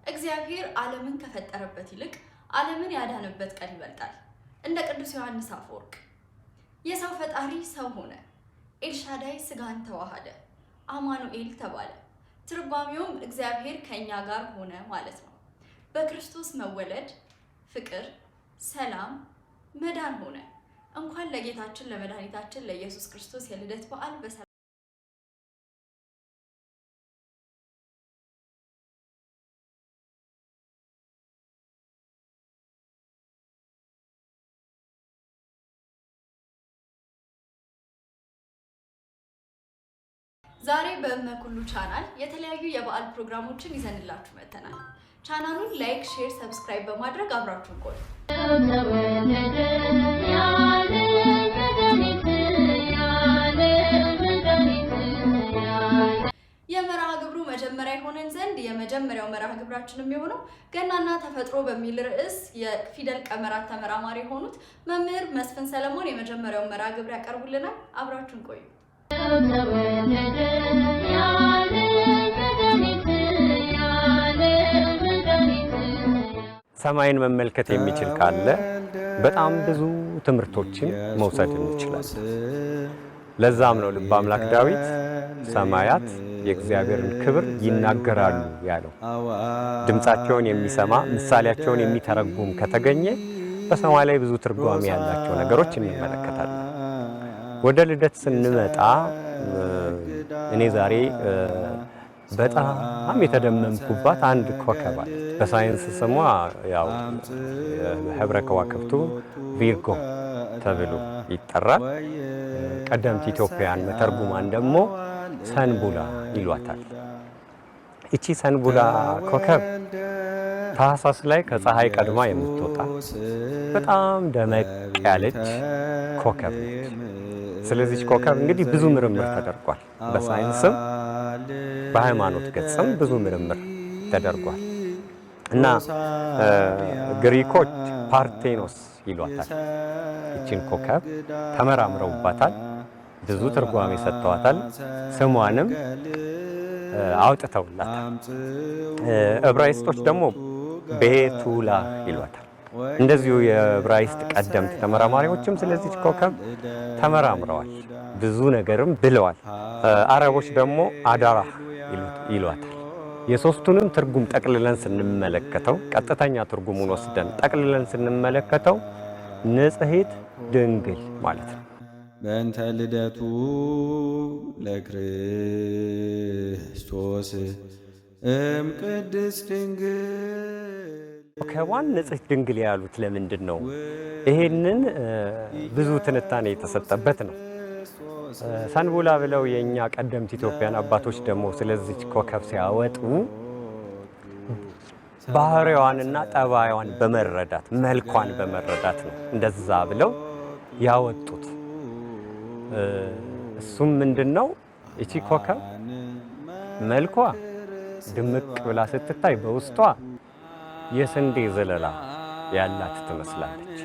እግዚአብሔር ዓለምን ከፈጠረበት ይልቅ ዓለምን ያዳነበት ቀን ይበልጣል። እንደ ቅዱስ ዮሐንስ አፈወርቅ የሰው ፈጣሪ ሰው ሆነ፣ ኤልሻዳይ ስጋን ተዋሃደ፣ አማኑኤል ተባለ። ትርጓሜውም እግዚአብሔር ከኛ ጋር ሆነ ማለት ነው። በክርስቶስ መወለድ ፍቅር፣ ሰላም፣ መዳን ሆነ። እንኳን ለጌታችን ለመድኃኒታችን ለኢየሱስ ክርስቶስ የልደት በዓል በሰላም ዛሬ በእመኩሉ ቻናል የተለያዩ የበዓል ፕሮግራሞችን ይዘንላችሁ መጥተናል። ቻናሉን ላይክ፣ ሼር፣ ሰብስክራይብ በማድረግ አብራችሁን ቆዩ። የመርሃ ግብሩ መጀመሪያ ይሆነን ዘንድ የመጀመሪያው መርሃ ግብራችን የሚሆነው ገናና ተፈጥሮ በሚል ርዕስ የፊደል ቀመራት ተመራማሪ የሆኑት መምህር መስፍን ሰለሞን የመጀመሪያው መርሃ ግብር ያቀርቡልናል። አብራችሁን ቆዩ። ሰማይን መመልከት የሚችል ካለ በጣም ብዙ ትምህርቶችን መውሰድ እንችላለን። ለዛም ነው ልበ አምላክ ዳዊት ሰማያት የእግዚአብሔርን ክብር ይናገራሉ ያለው። ድምጻቸውን የሚሰማ ምሳሌያቸውን የሚተረጉም ከተገኘ በሰማይ ላይ ብዙ ትርጓሜ ያላቸው ነገሮች እንመለከታለን። ወደ ልደት ስንመጣ እኔ ዛሬ በጣም የተደመምኩባት አንድ ኮከብ አለች። በሳይንስ ስሟ ያው ህብረ ከዋክብቱ ቪርጎ ተብሎ ይጠራል። ቀደምት ኢትዮጵያውያን መተርጉማን ደግሞ ሰንቡላ ይሏታል። እቺ ሰንቡላ ኮከብ ታህሳስ ላይ ከፀሐይ ቀድማ የምትወጣ በጣም ደመቅ ያለች ኮከብ ነች። ስለዚህ ኮከብ እንግዲህ ብዙ ምርምር ተደርጓል። በሳይንስም በሃይማኖት ገጽም ብዙ ምርምር ተደርጓል እና ግሪኮች ፓርቴኖስ ይሏታል። እቺን ኮከብ ተመራምረውባታል፣ ብዙ ትርጓሜ ሰጥተዋታል፣ ስሟንም አውጥተውላታል። ዕብራይስጦች ደግሞ ቤቱላ ይሏታል። እንደዚሁ የዕብራይስጥ ቀደምት ተመራማሪዎችም ስለዚህ ኮከብ ተመራምረዋል፣ ብዙ ነገርም ብለዋል። አረቦች ደግሞ አዳራ ይሏታል። የሶስቱንም ትርጉም ጠቅልለን ስንመለከተው ቀጥተኛ ትርጉሙን ወስደን ጠቅልለን ስንመለከተው ንጽሕት ድንግል ማለት ነው። በእንተ ልደቱ ለክርስቶስ እምቅድስት ድንግል ኮከቧን ንጽሕት ድንግል ያሉት ለምንድን ነው? ይሄንን ብዙ ትንታኔ የተሰጠበት ነው። ሰንቡላ ብለው የኛ ቀደምት ኢትዮጵያን አባቶች ደግሞ ስለዚህ ኮከብ ሲያወጡ ባህሪዋንና ጠባይዋን በመረዳት መልኳን በመረዳት ነው እንደዛ ብለው ያወጡት። እሱም ምንድነው? እቺ ኮከብ መልኳ ድምቅ ብላ ስትታይ በውስጧ የስንዴ ዘለላ ያላት ትመስላለች።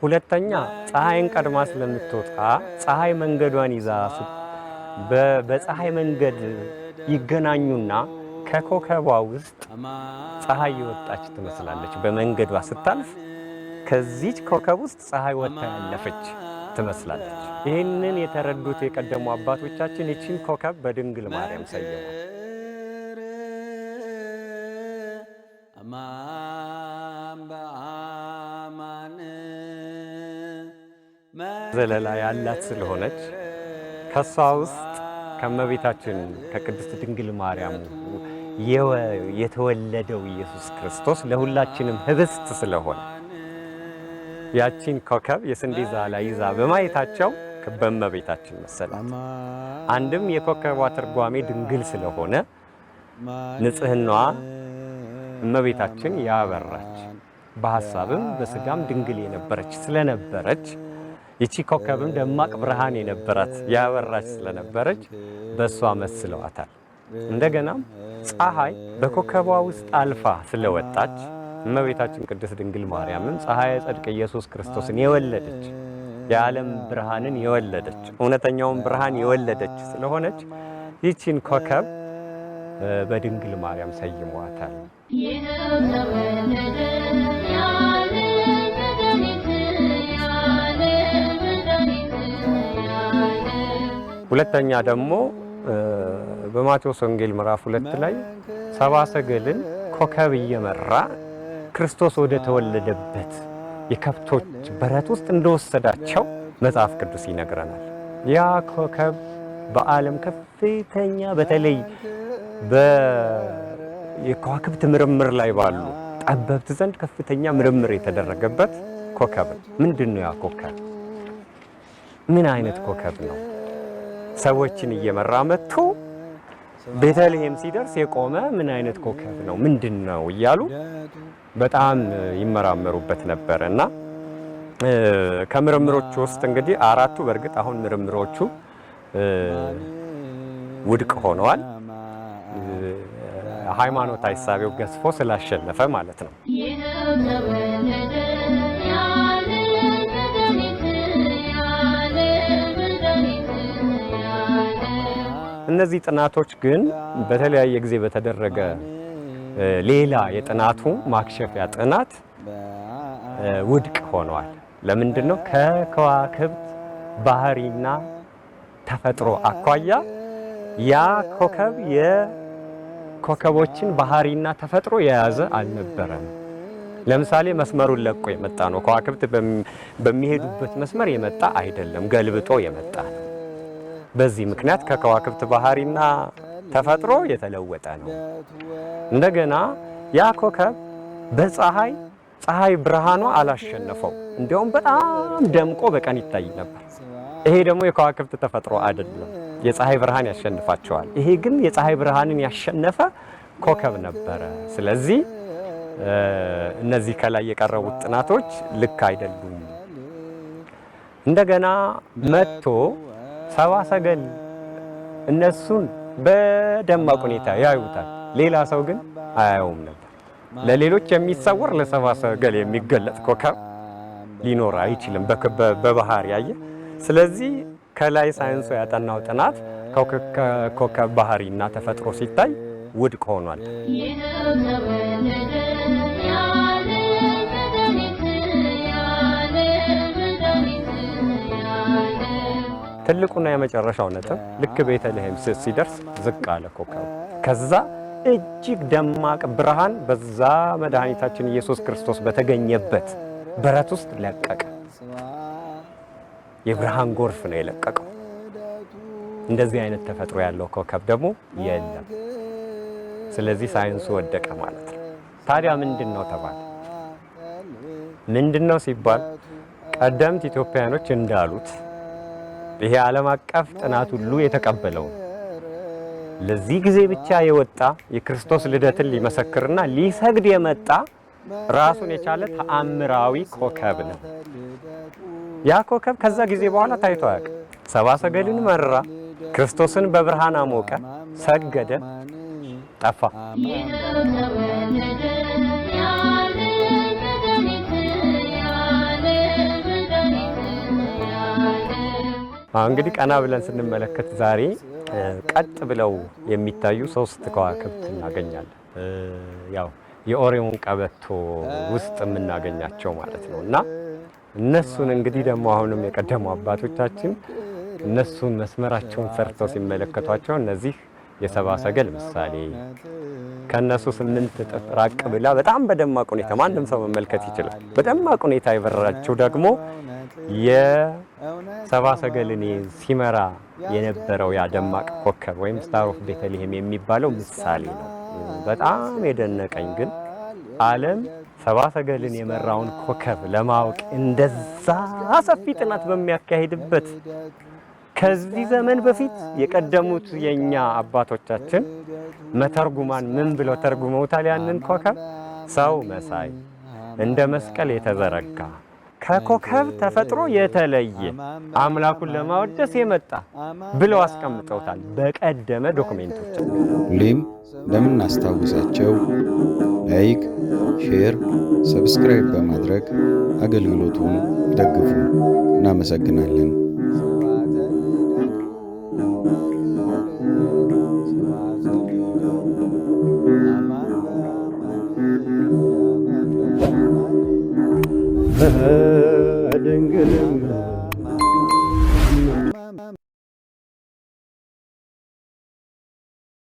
ሁለተኛ ፀሐይን ቀድማ ስለምትወጣ ፀሐይ መንገዷን ይዛ በፀሐይ መንገድ ይገናኙና ከኮከቧ ውስጥ ፀሐይ የወጣች ትመስላለች። በመንገዷ ስታልፍ ከዚች ኮከብ ውስጥ ፀሐይ ወጥታ ያለፈች ትመስላለች። ይህንን የተረዱት የቀደሙ አባቶቻችን እቺን ኮከብ በድንግል ማርያም ሰየሟት። ዘለላ ያላት ስለሆነች ከሷ ውስጥ ከመቤታችን ከቅድስት ድንግል ማርያም የተወለደው ኢየሱስ ክርስቶስ ለሁላችንም ህብስት ስለሆነ ያቺን ኮከብ የስንዴ ዛላ ይዛ በማየታቸው በእመቤታችን መሰላት። አንድም የኮከቧ ትርጓሜ ድንግል ስለሆነ ንጽህናዋ እመቤታችን ያበራች በሐሳብም በስጋም ድንግል የነበረች ስለነበረች ይቺ ኮከብም ደማቅ ብርሃን የነበራት ያበራች ስለነበረች በሷ መስለዋታል። እንደገናም ፀሐይ በኮከቧ ውስጥ አልፋ ስለወጣች እመቤታችን ቅድስት ድንግል ማርያምም ፀሐይ ጽድቅ ኢየሱስ ክርስቶስን የወለደች የዓለም ብርሃንን የወለደች እውነተኛውን ብርሃን የወለደች ስለሆነች ይቺን ኮከብ በድንግል ማርያም ሰይሟታል። ሁለተኛ ደግሞ በማቴዎስ ወንጌል ምዕራፍ 2 ላይ ሰብአ ሰገልን ኮከብ እየመራ ክርስቶስ ወደ ተወለደበት የከብቶች በረት ውስጥ እንደወሰዳቸው መጽሐፍ ቅዱስ ይነግረናል። ያ ኮከብ በዓለም ከፍተኛ በተለይ የከዋክብት ምርምር ላይ ባሉ ጠበብት ዘንድ ከፍተኛ ምርምር የተደረገበት ኮከብ ነው። ምንድነው ያ ኮከብ? ምን አይነት ኮከብ ነው? ሰዎችን እየመራ መጥቶ ቤተልሔም ሲደርስ የቆመ ምን አይነት ኮከብ ነው? ምንድነው እያሉ በጣም ይመራመሩበት ነበርና ከምርምሮቹ ውስጥ እንግዲህ አራቱ በእርግጥ አሁን ምርምሮቹ ውድቅ ሆነዋል። ሃይማኖታዊ ሳቢው ገዝፎ ስላሸነፈ ማለት ነው። እነዚህ ጥናቶች ግን በተለያየ ጊዜ በተደረገ ሌላ የጥናቱ ማክሸፊያ ጥናት ውድቅ ሆነዋል። ለምንድነው? ከከዋክብት ባህሪና ተፈጥሮ አኳያ ያ ኮከብ የኮከቦችን ባህሪና ተፈጥሮ የያዘ አልነበረም። ለምሳሌ መስመሩን ለቆ የመጣ ነው። ከዋክብት በሚሄዱበት መስመር የመጣ አይደለም፣ ገልብጦ የመጣ ነው። በዚህ ምክንያት ከከዋክብት ባህሪና ተፈጥሮ የተለወጠ ነው። እንደገና ያ ኮከብ ፀሐይ ብርሃኗ አላሸነፈው፣ እንዲያውም በጣም ደምቆ በቀን ይታይ ነበር። ይሄ ደግሞ የከዋክብት ተፈጥሮ አይደለም፣ የፀሐይ ብርሃን ያሸንፋቸዋል። ይሄ ግን የፀሐይ ብርሃንን ያሸነፈ ኮከብ ነበረ። ስለዚህ እነዚህ ከላይ የቀረቡት ጥናቶች ልክ አይደሉም። እንደገና መጥቶ ሰብአ ሰገል እነሱን በደማቅ ሁኔታ ያዩታል፣ ሌላ ሰው ግን አያየውም ነበር። ለሌሎች የሚሰወር ለሰብአ ሰገል የሚገለጥ ኮከብ ሊኖር አይችልም በባህር ያየ። ስለዚህ ከላይ ሳይንሱ ያጠናው ጥናት ከኮከብ ባህሪና ተፈጥሮ ሲታይ ውድቅ ሆኗል። ትልቁና የመጨረሻው ነጥብ ልክ ቤተልሔም ሲደርስ ዝቅ አለ ኮከቡ። ከዛ እጅግ ደማቅ ብርሃን በዛ መድኃኒታችን ኢየሱስ ክርስቶስ በተገኘበት በረት ውስጥ ለቀቀ። የብርሃን ጎርፍ ነው የለቀቀው። እንደዚህ አይነት ተፈጥሮ ያለው ኮከብ ደግሞ የለም። ስለዚህ ሳይንሱ ወደቀ ማለት ነው። ታዲያ ምንድነው ተባለ? ምንድነው ሲባል ቀደምት ኢትዮጵያኖች እንዳሉት ይሄ ዓለም አቀፍ ጥናት ሁሉ የተቀበለው ለዚህ ጊዜ ብቻ የወጣ የክርስቶስ ልደትን ሊመሰክርና ሊሰግድ የመጣ ራሱን የቻለ ተአምራዊ ኮከብ ነው። ያ ኮከብ ከዛ ጊዜ በኋላ ታይቶ አያውቅም። ሰብአ ሰገልን መራ፣ ክርስቶስን በብርሃን አሞቀ፣ ሰገደ፣ ጠፋ። እንግዲህ ቀና ብለን ስንመለከት ዛሬ ቀጥ ብለው የሚታዩ 3 ከዋክብት እናገኛለን። ያው የኦሪዮን ቀበቶ ውስጥ የምናገኛቸው ማለት ነው። እና እነሱን እንግዲህ ደግሞ አሁንም የቀደሙ አባቶቻችን እነሱን መስመራቸውን ሰርተው ሲመለከቷቸው እነዚህ የሰብአ ሰገል ምሳሌ ከነሱ 8 እጥፍ ራቅ ብላ በጣም በደማቅ ሁኔታ ማንም ሰው መመልከት ይችላል። በደማቅ ሁኔታ የበረራቸው ደግሞ የሰብአ ሰገልን ሲመራ የነበረው ያ ደማቅ ኮከብ ወይም ስታር ኦፍ ቤተልሔም የሚባለው ምሳሌ ነው። በጣም የደነቀኝ ግን ዓለም ሰብአ ሰገልን የመራውን ኮከብ ለማወቅ እንደዛ ሰፊ ጥናት በሚያካሂድበት ከዚህ ዘመን በፊት የቀደሙት የኛ አባቶቻችን መተርጉማን ምን ብለው ተርጉመውታል? ያንን ኮከብ ሰው መሳይ እንደ መስቀል የተዘረጋ ከኮከብ ተፈጥሮ የተለየ አምላኩን ለማወደስ የመጣ ብለው አስቀምጠውታል በቀደመ ዶክሜንቶች። ሁሌም ለምናስታውሳቸው ላይክ፣ ሼር፣ ሰብስክራይብ በማድረግ አገልግሎቱን ደግፉ። እናመሰግናለን። ድንግልና